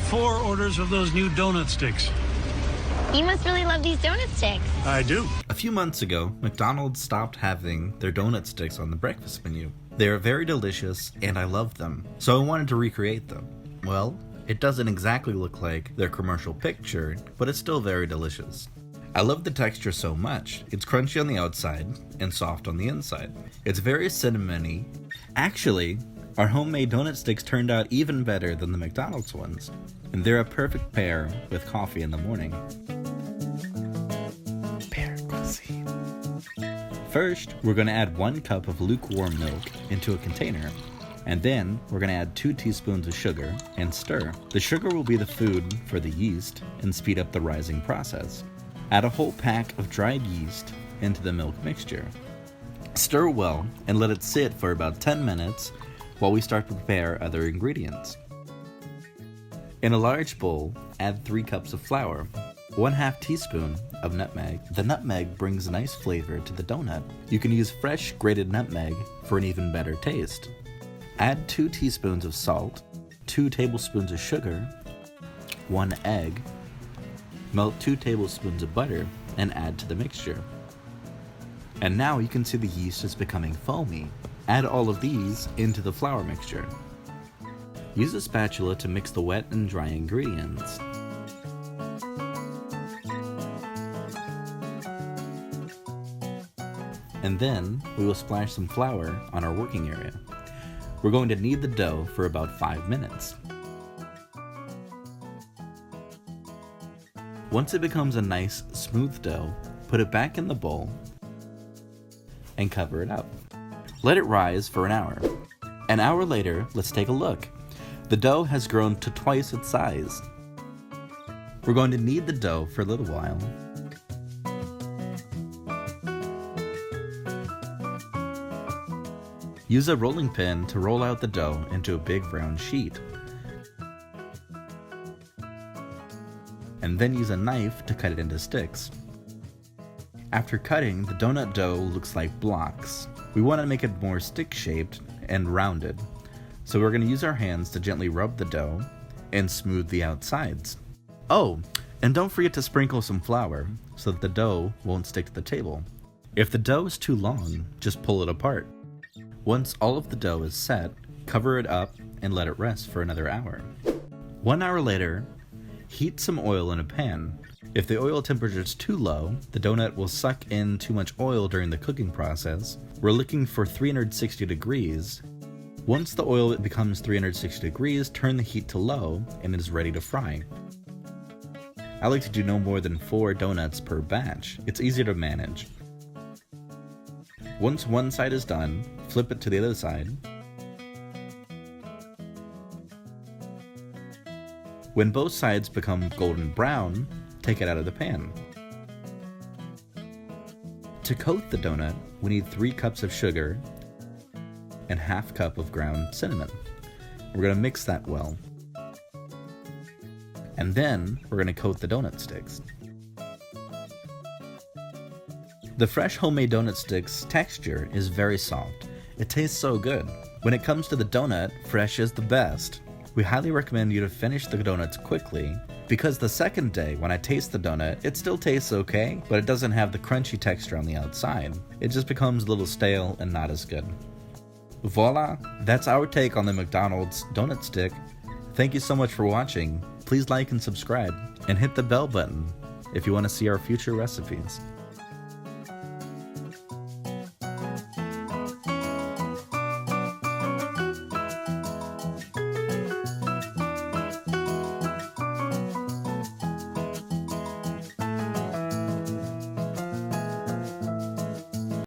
4 orders of those new donut sticks. You must really love these donut sticks. I do. A few months ago, McDonald's stopped having their donut sticks on the breakfast menu. They are very delicious, and I love them, so I wanted to recreate them. Well, it doesn't exactly look like their commercial picture, but it's still very delicious. I love the texture so much. It's crunchy on the outside and soft on the inside. It's very cinnamony. Actually, our homemade donut sticks turned out even better than the McDonald's ones, and they're a perfect pair with coffee in the morning. Pair cuisine. First, we're going to add 1 cup of lukewarm milk into a container, and then we're going to add 2 teaspoons of sugar and stir. The sugar will be the food for the yeast and speed up the rising process. Add a whole pack of dried yeast into the milk mixture. Stir well and let it sit for about 10 minutes while we start to prepare other ingredients. In a large bowl, add 3 cups of flour, 1/2 teaspoon of nutmeg. The nutmeg brings a nice flavor to the donut. You can use fresh grated nutmeg for an even better taste. Add 2 teaspoons of salt, 2 tablespoons of sugar, 1 egg, melt 2 tablespoons of butter and add to the mixture. And now you can see the yeast is becoming foamy. Add all of these into the flour mixture. Use a spatula to mix the wet and dry ingredients. And then we will splash some flour on our working area. We're going to knead the dough for about 5 minutes. Once it becomes a nice, smooth dough, put it back in the bowl and cover it up. Let it rise for an hour. An hour later, let's take a look. The dough has grown to twice its size. We're going to knead the dough for a little while. Use a rolling pin to roll out the dough into a big round sheet. And then use a knife to cut it into sticks. After cutting, the donut dough looks like blocks. We want to make it more stick-shaped and rounded, so we're going to use our hands to gently rub the dough and smooth the outsides. Oh, and don't forget to sprinkle some flour so that the dough won't stick to the table. If the dough is too long, just pull it apart. Once all of the dough is set, cover it up and let it rest for another hour. 1 hour later, heat some oil in a pan. If the oil temperature is too low, the donut will suck in too much oil during the cooking process. We're looking for 360 degrees. Once the oil becomes 360 degrees, turn the heat to low and it is ready to fry. I like to do no more than 4 donuts per batch. It's easier to manage. Once one side is done, flip it to the other side. When both sides become golden brown, take it out of the pan. To coat the donut, we need 3 cups of sugar and 1/2 cup of ground cinnamon. We're going to mix that well. And then we're going to coat the donut sticks. The fresh homemade donut sticks texture is very soft. It tastes so good. When it comes to the donut, fresh is the best. We highly recommend you to finish the donuts quickly, because the second day when I taste the donut, it still tastes okay, but it doesn't have the crunchy texture on the outside. It just becomes a little stale and not as good. Voila, that's our take on the McDonald's donut stick. Thank you so much for watching. Please like and subscribe, and hit the bell button if you want to see our future recipes.